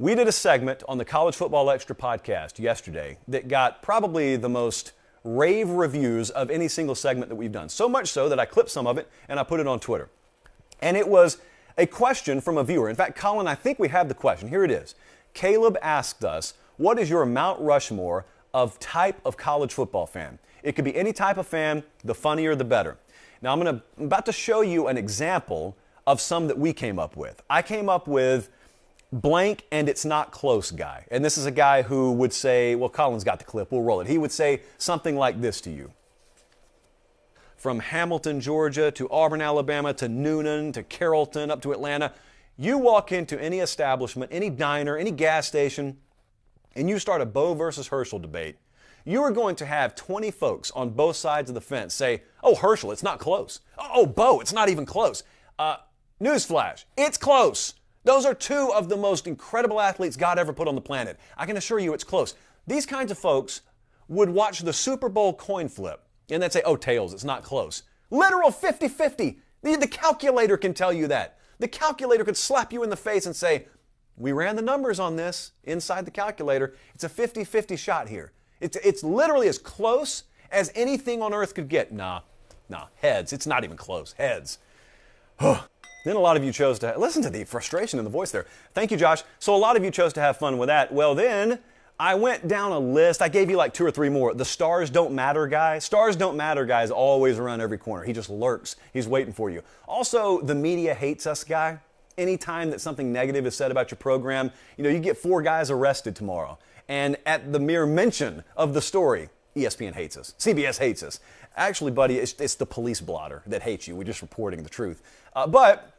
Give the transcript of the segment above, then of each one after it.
We did a segment on the College Football Extra podcast yesterday that got probably the most rave reviews of any single segment that we've done. So much so that I clipped some of it and I put it on Twitter. And it was a question from a viewer. In fact, Colin, I think we have the question. Here it is. Caleb asked us, what is your Mount Rushmore of type of college football fan? It could be any type of fan, the funnier the better. Now, I'm about to show you an example of some that we came up with. I came up with blank and it's not close guy. And this is a guy who would say, well, Colin's got the clip, we'll roll it. He would say something like this to you. From Hamilton, Georgia, to Auburn, Alabama, to Noonan, to Carrollton, up to Atlanta, you walk into any establishment, any diner, any gas station, and you start a Bo versus Herschel debate, you are going to have 20 folks on both sides of the fence say, oh, Herschel, it's not close. Oh, Bo, it's not even close. Newsflash, it's close. Those are two of the most incredible athletes God ever put on the planet. I can assure you it's close. These kinds of folks would watch the Super Bowl coin flip and they'd say, oh, tails, it's not close. Literal 50-50. The calculator can tell you that. The calculator could slap you in the face and say, we ran the numbers on this inside the calculator. It's a 50-50 shot here. It's literally as close as anything on earth could get. Nah, heads. It's not even close. Heads. Then a lot of you chose to, listen to the frustration in the voice there. Thank you, Josh. So a lot of you chose to have fun with that. Well, then I went down a list. I gave you like 2 or 3 more. The stars don't matter guy. Stars don't matter guy is always around every corner. He just lurks. He's waiting for you. Also, the media hates us guy. Anytime that something negative is said about your program, you get 4 guys arrested tomorrow. And at the mere mention of the story, ESPN hates us. CBS hates us. Actually, buddy, it's the police blotter that hates you. We're just reporting the truth. But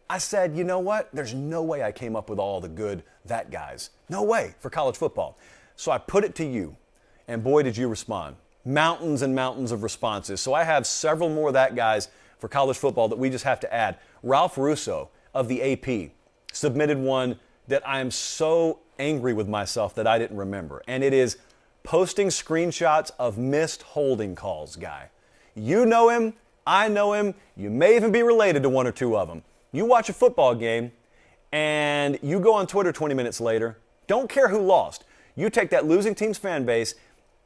I said, you know what? There's no way I came up with all the good that guys. No way for college football. So I put it to you, and boy, did you respond. Mountains and mountains of responses. So I have several more that guys for college football that we just have to add. Ralph Russo of the AP submitted one that I am so angry with myself that I didn't remember. And it is posting screenshots of missed holding calls guy. You know him. I know him. You may even be related to 1 or 2 of them. You watch a football game and you go on Twitter 20 minutes later. Don't care who lost. You take that losing team's fan base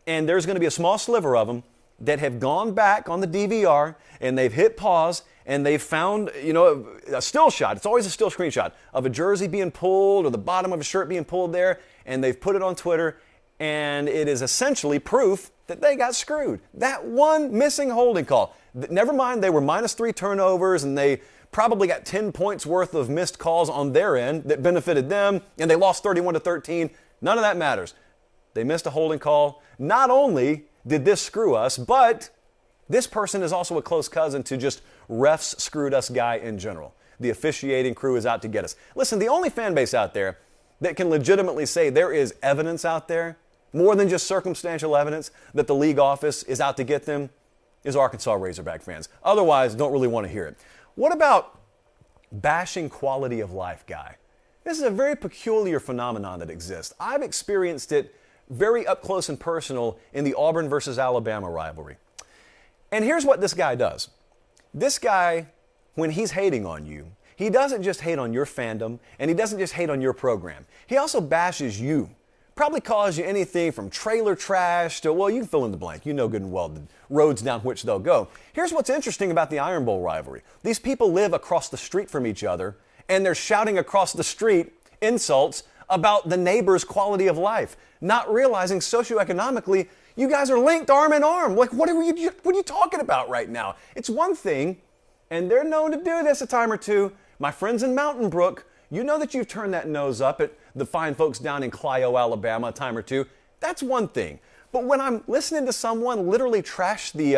and there's going to be a small sliver of them that have gone back on the DVR and they've hit pause and they've found, a still shot. It's always a still screenshot of a jersey being pulled or the bottom of a shirt being pulled there, and they've put it on Twitter, and it is essentially proof that they got screwed. That one missing holding call. Never mind, they were -3 turnovers and they probably got 10 points worth of missed calls on their end that benefited them, and they lost 31-13. None of that matters. They missed a holding call. Not only did this screw us, but this person is also a close cousin to just refs screwed us guy in general. The officiating crew is out to get us. Listen, the only fan base out there that can legitimately say there is evidence out there, more than just circumstantial evidence, that the league office is out to get them, is Arkansas Razorback fans. Otherwise, don't really want to hear it. What about bashing quality of life guy? This is a very peculiar phenomenon that exists. I've experienced it very up close and personal in the Auburn versus Alabama rivalry. And here's what this guy does. This guy, when he's hating on you, he doesn't just hate on your fandom, and he doesn't just hate on your program. He also bashes you. Probably calls you anything from trailer trash to, well, you can fill in the blank. You know good and well the roads down which they'll go. Here's what's interesting about the Iron Bowl rivalry. These people live across the street from each other, and they're shouting across the street insults about the neighbor's quality of life, not realizing socioeconomically you guys are linked arm in arm. Like, what are you talking about right now? It's one thing, and they're known to do this a time or two. My friends in Mountain Brook, you know that you've turned that nose up at the fine folks down in Clio, Alabama a time or two. That's one thing. But when I'm listening to someone literally trash the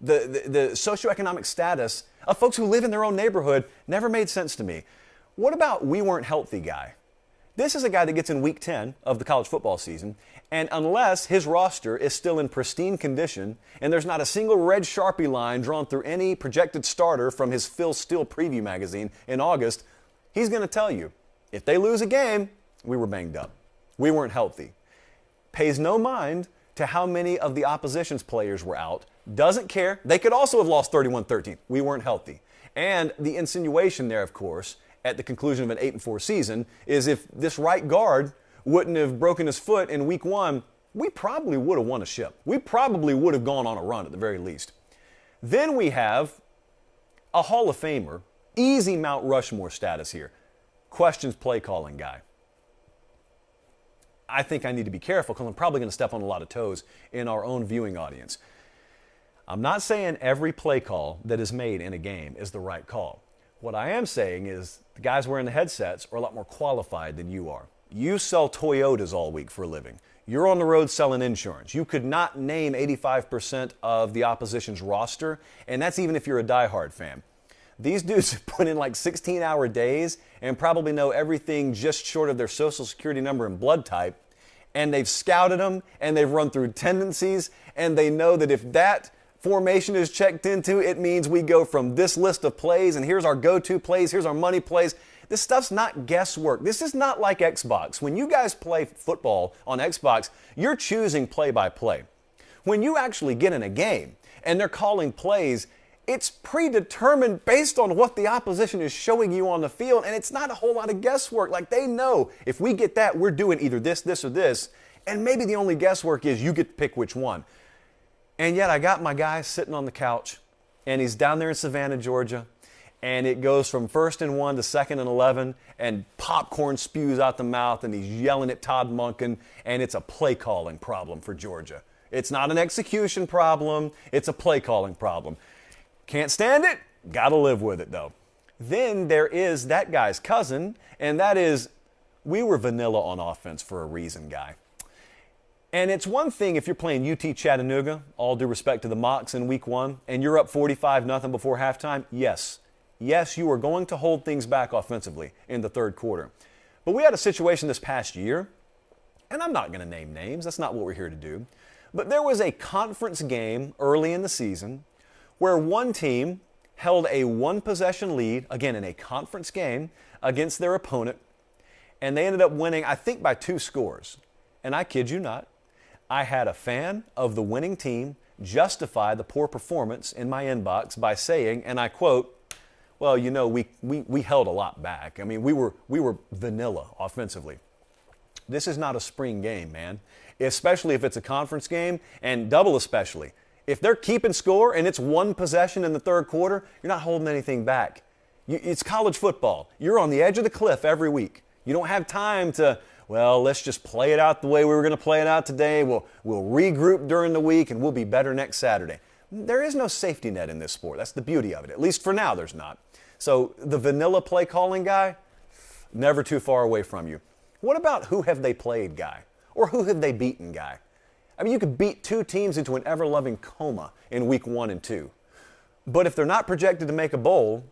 socioeconomic status of folks who live in their own neighborhood, never made sense to me. What about we weren't healthy guy? This is a guy that gets in week 10 of the college football season, and unless his roster is still in pristine condition and there's not a single red Sharpie line drawn through any projected starter from his Phil Steele preview magazine in August, he's going to tell you, if they lose a game, we were banged up. We weren't healthy. Pays no mind to how many of the opposition's players were out. Doesn't care. They could also have lost 31-13. We weren't healthy. And the insinuation there, of course, at the conclusion of an 8-4 season is if this right guard wouldn't have broken his foot in week 1, we probably would have won a ship. We probably would have gone on a run at the very least. Then we have a Hall of Famer, easy Mount Rushmore status here. Questions play calling guy. I think I need to be careful because I'm probably going to step on a lot of toes in our own viewing audience. I'm not saying every play call that is made in a game is the right call. What I am saying is the guys wearing the headsets are a lot more qualified than you are. You sell Toyotas all week for a living. You're on the road selling insurance. You could not name 85% of the opposition's roster, and that's even if you're a diehard fan. These dudes have put in like 16-hour days and probably know everything just short of their social security number and blood type, and they've scouted them, and they've run through tendencies, and they know that if that formation is checked into, it means we go from this list of plays, and here's our go-to plays, here's our money plays. This stuff's not guesswork. This is not like Xbox. When you guys play football on Xbox, you're choosing play-by-play. When you actually get in a game and they're calling plays, it's predetermined based on what the opposition is showing you on the field, and it's not a whole lot of guesswork. Like, they know if we get that, we're doing either this, this, or this, and maybe the only guesswork is you get to pick which one. And yet I got my guy sitting on the couch, and he's down there in Savannah, Georgia, and it goes from 1st and 1 to 2nd and 11, and popcorn spews out the mouth, and he's yelling at Todd Monken, and it's a play-calling problem for Georgia. It's not an execution problem. It's a play-calling problem. Can't stand it? Got to live with it, though. Then there is that guy's cousin, and that is, we were vanilla on offense for a reason, guy. And it's one thing if you're playing UT Chattanooga, all due respect to the Mocs in week 1, and you're up 45-0 before halftime. Yes, you are going to hold things back offensively in the third quarter. But we had a situation this past year, and I'm not going to name names. That's not what we're here to do. But there was a conference game early in the season where one team held a one-possession lead, again in a conference game, against their opponent, and they ended up winning, I think, by 2 scores. And I kid you not, I had a fan of the winning team justify the poor performance in my inbox by saying, and I quote, well, you know, we held a lot back. I mean, we were vanilla offensively. This is not a spring game, man, especially if it's a conference game, and double especially. If they're keeping score and it's one possession in the third quarter, you're not holding anything back. It's college football. You're on the edge of the cliff every week. You don't have time to, well, let's just play it out the way we were going to play it out today. We'll regroup during the week and we'll be better next Saturday. There is no safety net in this sport. That's the beauty of it. At least for now, there's not. So the vanilla play calling guy, never too far away from you. What about who have they played guy? Or who have they beaten guy? I mean, you could beat 2 teams into an ever-loving coma in week 1 and 2. But if they're not projected to make a bowl,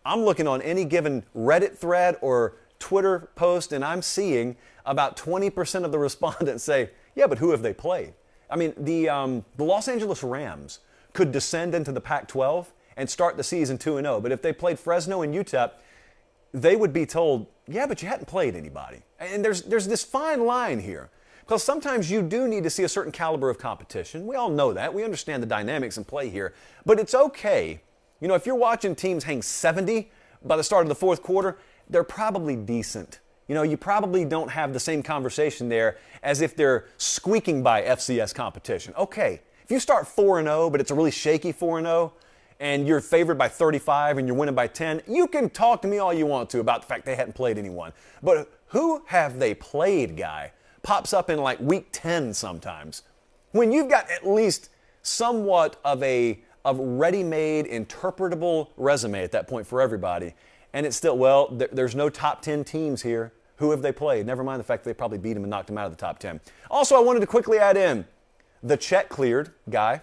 I'm looking on any given Reddit thread or Twitter post, and I'm seeing about 20% of the respondents say, yeah, but who have they played? I mean, the Los Angeles Rams could descend into the Pac-12 and start the season 2-0. But if they played Fresno and UTEP, they would be told, yeah, but you hadn't played anybody. And there's this fine line here. Because sometimes you do need to see a certain caliber of competition. We all know that. We understand the dynamics in play here. But it's okay. You know, if you're watching teams hang 70 by the start of the fourth quarter, they're probably decent. You know, you probably don't have the same conversation there as if they're squeaking by FCS competition. Okay, if you start 4-0, but it's a really shaky 4-0, and you're favored by 35 and you're winning by 10, you can talk to me all you want to about the fact they hadn't played anyone. But who have they played, guy? Pops up in like week 10 sometimes. When you've got at least somewhat of a ready-made, interpretable resume at that point for everybody, and it's still, well, there's no top 10 teams here. Who have they played? Never mind the fact that they probably beat them and knocked them out of the top 10. Also, I wanted to quickly add in the check cleared guy.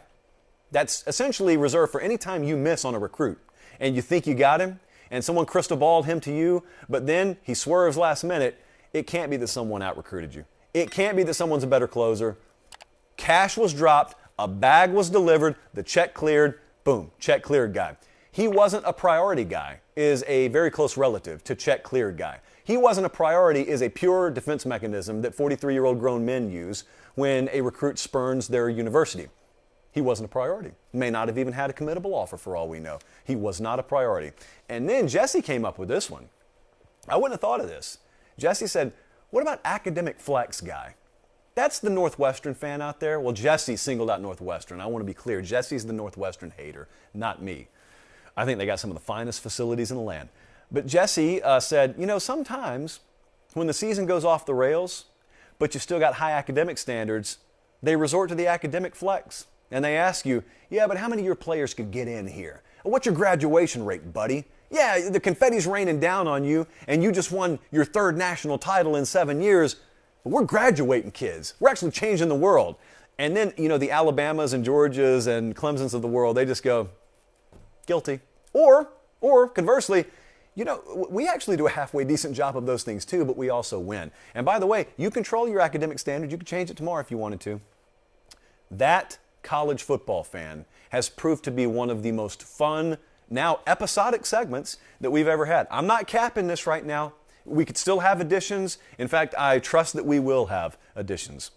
That's essentially reserved for any time you miss on a recruit and you think you got him and someone crystal balled him to you, but then he swerves last minute. It can't be that someone out-recruited you. It can't be that someone's a better closer. Cash was dropped, a bag was delivered, the check cleared, boom, check cleared guy. He wasn't a priority guy is a very close relative to check cleared guy. He wasn't a priority is a pure defense mechanism that 43-year-old grown men use when a recruit spurns their university. He wasn't a priority. May not have even had a committable offer for all we know. He was not a priority. And then Jesse came up with this one. I wouldn't have thought of this. Jesse said, what about academic flex guy? That's the Northwestern fan out there. Well, Jesse singled out Northwestern. I want to be clear. Jesse's the Northwestern hater, not me. I think they got some of the finest facilities in the land. But Jesse said, sometimes when the season goes off the rails, but you still got high academic standards, they resort to the academic flex. And they ask you, yeah, but how many of your players could get in here? What's your graduation rate, buddy? Yeah, the confetti's raining down on you, and you just won your 3rd national title in 7 years, but we're graduating kids. We're actually changing the world. And then, the Alabamas and Georgias and Clemsons of the world, they just go, guilty. Or conversely, we actually do a halfway decent job of those things too, but we also win. And by the way, you control your academic standards. You could change it tomorrow if you wanted to. That college football fan has proved to be one of the most fun, now episodic segments that we've ever had. I'm not capping this right now. We could still have additions. In fact, I trust that we will have additions.